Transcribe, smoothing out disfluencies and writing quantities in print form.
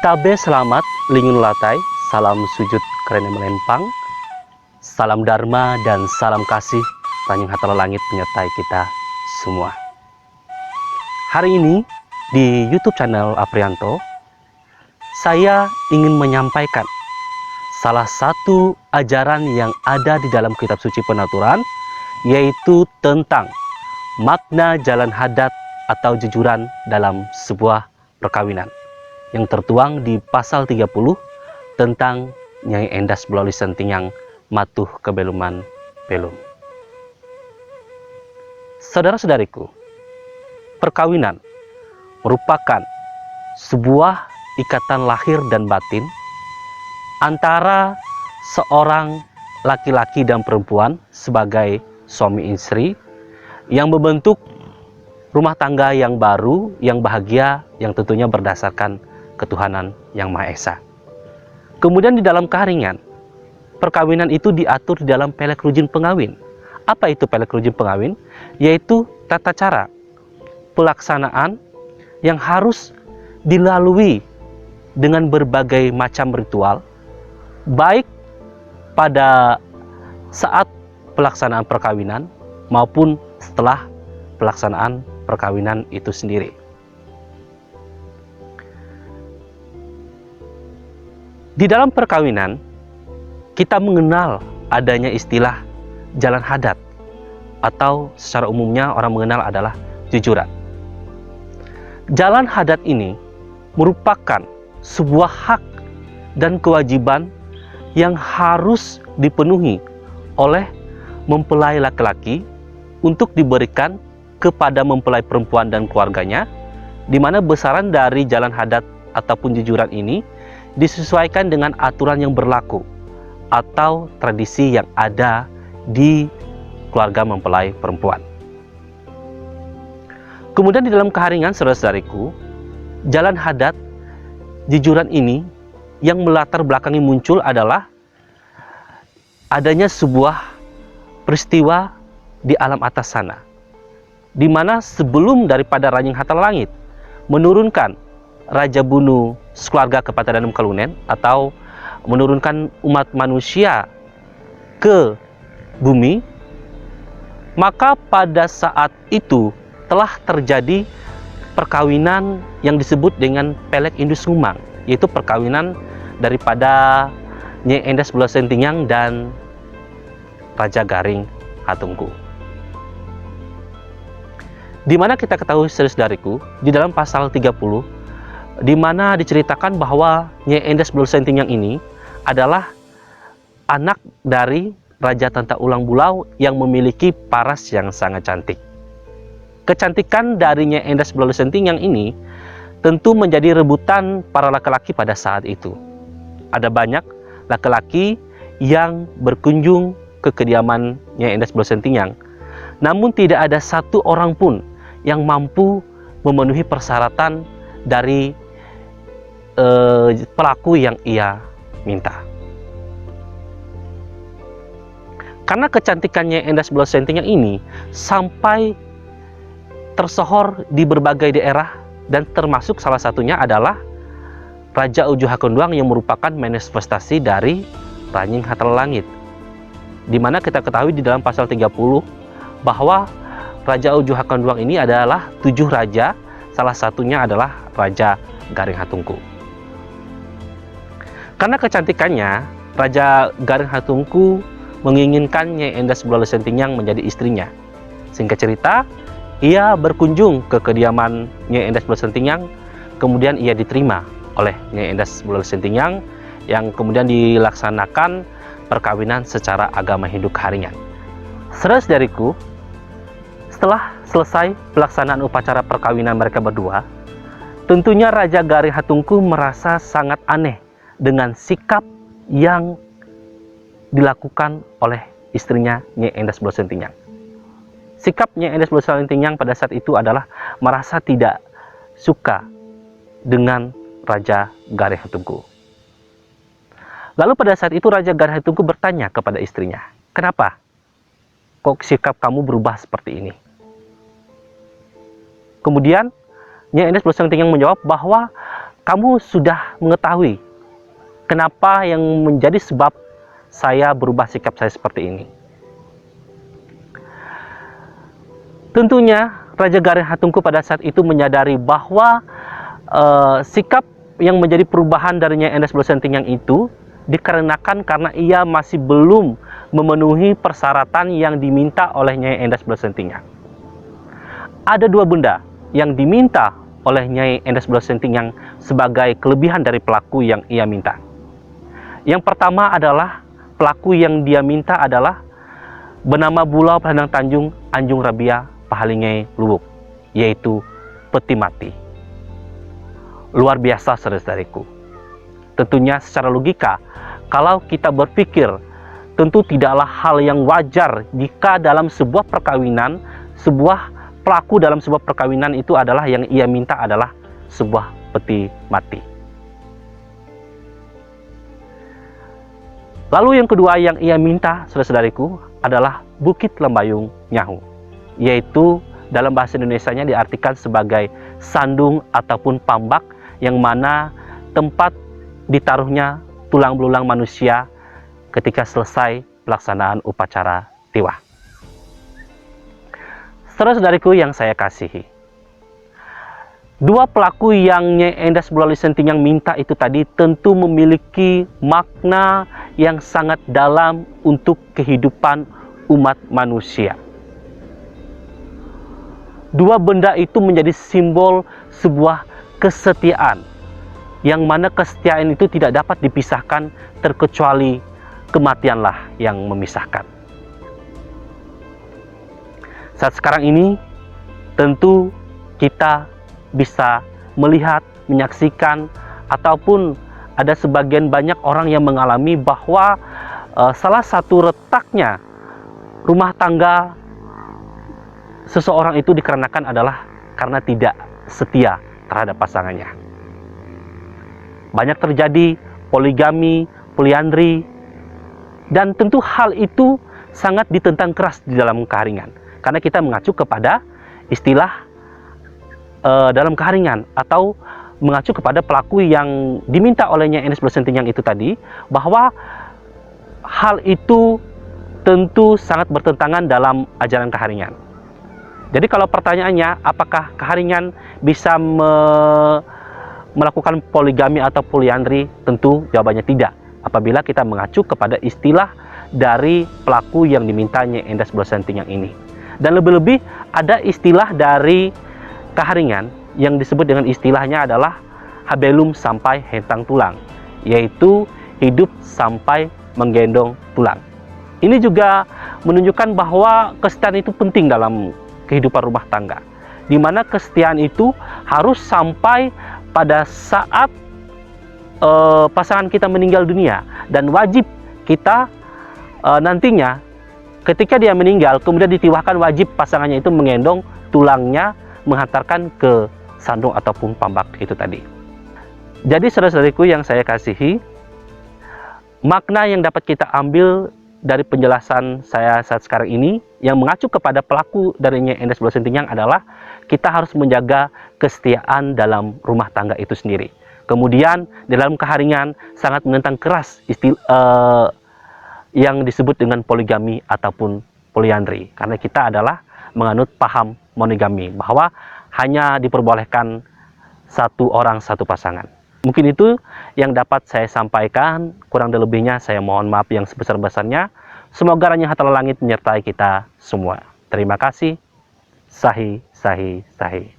Tabe selamat lingun latai, salam sujud keren melempang, salam dharma dan salam kasih Ranying Hatala Langit menyertai kita semua. Hari ini di YouTube channel Aprianto, saya ingin menyampaikan salah satu ajaran yang ada di dalam kitab suci Penaturan, yaitu tentang makna jalan hadat atau jujuran dalam sebuah perkawinan, yang tertuang di pasal 30 tentang Nyai Endas Bulauli Sentingang Matuh Kebeluman Belum. Saudara-saudariku, perkawinan merupakan sebuah ikatan lahir dan batin antara seorang laki-laki dan perempuan sebagai suami istri yang membentuk rumah tangga yang baru, yang bahagia, yang tentunya berdasarkan ketuhanan yang Maha Esa. Kemudian di dalam keharingan, perkawinan itu diatur di dalam pelek rujin pengawin. Apa itu pelek rujin pengawin? Yaitu tata cara pelaksanaan yang harus dilalui dengan berbagai macam ritual, baik pada saat pelaksanaan perkawinan maupun setelah pelaksanaan perkawinan itu sendiri. Di dalam perkawinan, kita mengenal adanya istilah jalan hadat, atau secara umumnya orang mengenal adalah jujuran. Jalan hadat ini merupakan sebuah hak dan kewajiban yang harus dipenuhi oleh mempelai laki-laki untuk diberikan kepada mempelai perempuan dan keluarganya, di mana besaran dari jalan hadat ataupun jujuran ini disesuaikan dengan aturan yang berlaku atau tradisi yang ada di keluarga mempelai perempuan. Kemudian di dalam keharingan, saudara-saudariku, jalan hadat jujuran ini yang melatar belakangi muncul adalah adanya sebuah peristiwa di alam atas sana, di mana sebelum daripada Ranying Hatala Langit menurunkan Raja Bunu sekeluarga ke Patadanum Kalunen, atau menurunkan umat manusia ke bumi, maka pada saat itu telah terjadi perkawinan yang disebut dengan Pelek Indus Ngumang, yaitu perkawinan daripada Nyai Endas Bulauli Sentingang dan Raja Garing Hatungku. Di mana kita ketahui, saudara-saudariku, di dalam pasal 30, di mana diceritakan bahwa Nyai Endas Bulauli Sentingang ini adalah anak dari Raja Tanta Ulang Bulau yang memiliki paras yang sangat cantik. Kecantikan dari Nyai Endas Bulauli Sentingang ini tentu menjadi rebutan para laki-laki pada saat itu. Ada banyak laki-laki yang berkunjung ke kediaman Nyai Endas Bulauli Sentingang, namun tidak ada satu orang pun yang mampu memenuhi persyaratan dari pelaku yang ia minta. Karena kecantikannya Endas Bulauli Sentingang ini sampai tersohor di berbagai daerah, dan termasuk salah satunya adalah Raja Uju Hakondoang yang merupakan manifestasi dari Ranying Hatala Langit, di mana kita ketahui di dalam pasal 30 bahwa Raja Uju Hakondoang ini adalah 7 raja, salah satunya adalah Raja Garing Hatungku. Karena kecantikannya, Raja Garing Hatungku menginginkan Nyai Endas Bulauli Sentingang menjadi istrinya. Singkat cerita, ia berkunjung ke kediaman Nyai Endas Bulauli Sentingang, kemudian ia diterima oleh Nyai Endas Bulauli Sentingang, yang kemudian dilaksanakan perkawinan secara agama Hindu keharingan. Saudara-saudariku, setelah selesai pelaksanaan upacara perkawinan mereka berdua, tentunya Raja Garing Hatungku merasa sangat aneh dengan sikap yang dilakukan oleh istrinya Nyai Endas Bulauli Sentingang. Sikap Nyai Endas Bulauli Sentingang pada saat itu adalah merasa tidak suka dengan Raja Garing Hatungku. Lalu pada saat itu Raja Garing Hatungku bertanya kepada istrinya, "Kenapa kok sikap kamu berubah seperti ini?" Kemudian Nyai Endas Bulauli Sentingang menjawab bahwa kamu sudah mengetahui kenapa yang menjadi sebab saya berubah sikap saya seperti ini. Tentunya Raja Gareng Hatungku pada saat itu menyadari bahwa sikap yang menjadi perubahan dari Nyai Endas Bulo Sentingyang itu dikarenakan karena ia masih belum memenuhi persyaratan yang diminta oleh Nyai Endas Bulo Sentingyang. Ada dua benda yang diminta oleh Nyai Endas Bulo Sentingyang sebagai kelebihan dari pelaku yang ia minta. Yang pertama adalah pelaku yang dia minta adalah bernama Bulau Pelandang Tanjung Anjung Rabia Pahalingai Luwuk, yaitu peti mati. Luar biasa, saudara-saudariku. Tentunya secara logika, kalau kita berpikir, tentu tidaklah hal yang wajar jika dalam sebuah perkawinan, sebuah pelaku dalam sebuah perkawinan itu adalah yang ia minta adalah sebuah peti mati. Lalu yang kedua yang ia minta, saudara-saudariku, adalah Bukit Lembayung Nyahu, yaitu dalam bahasa Indonesianya diartikan sebagai sandung ataupun pambak yang mana tempat ditaruhnya tulang belulang manusia ketika selesai pelaksanaan upacara tiwah. Saudara-saudariku yang saya kasihi, dua pelaku yang Nyai Endas Bulo Sentingyang minta itu tadi tentu memiliki makna yang sangat dalam untuk kehidupan umat manusia. Dua benda itu menjadi simbol sebuah kesetiaan, yang mana kesetiaan itu tidak dapat dipisahkan terkecuali kematianlah yang memisahkan. Saat sekarang ini tentu kita bisa melihat, menyaksikan, ataupun ada sebagian banyak orang yang mengalami bahwa salah satu retaknya rumah tangga seseorang itu dikarenakan adalah karena tidak setia terhadap pasangannya. Banyak terjadi poligami, poliandri, dan tentu hal itu sangat ditentang keras di dalam keharingan. Karena kita mengacu kepada istilah dalam keharingan atau mengacu kepada pelaku yang diminta oleh Nyai Endas Bulo Sentingyang itu tadi, bahwa hal itu tentu sangat bertentangan dalam ajaran keharingan. Jadi kalau pertanyaannya apakah keharingan bisa melakukan poligami atau poliandri, tentu jawabannya tidak apabila kita mengacu kepada istilah dari pelaku yang diminta Nyai Endas Bulo Sentingyang ini. Dan lebih-lebih ada istilah dari keharingan yang disebut dengan istilahnya adalah habelum sampai hentang tulang, yaitu hidup sampai menggendong tulang. Ini juga menunjukkan bahwa kesetiaan itu penting dalam kehidupan rumah tangga, di mana kesetiaan itu harus sampai pada saat pasangan kita meninggal dunia, dan wajib kita nantinya ketika dia meninggal kemudian ditiwahkan, wajib pasangannya itu menggendong tulangnya menghantarkan ke sandung ataupun pambak itu tadi. Jadi saudara-saudariku yang saya kasihi, makna yang dapat kita ambil dari penjelasan saya saat sekarang ini yang mengacu kepada pelaku dari Nyai Endas Bulo Sentingyang adalah kita harus menjaga kesetiaan dalam rumah tangga itu sendiri. Kemudian di dalam keharingan sangat menentang keras yang disebut dengan poligami ataupun poliandri, karena kita adalah menganut paham monogami, bahwa hanya diperbolehkan satu orang satu pasangan. Mungkin itu yang dapat saya sampaikan, kurang lebihnya saya mohon maaf yang sebesar-besarnya. Semoga Raja Hatala Langit menyertai kita semua. Terima kasih. Sahi, sahi, sahi.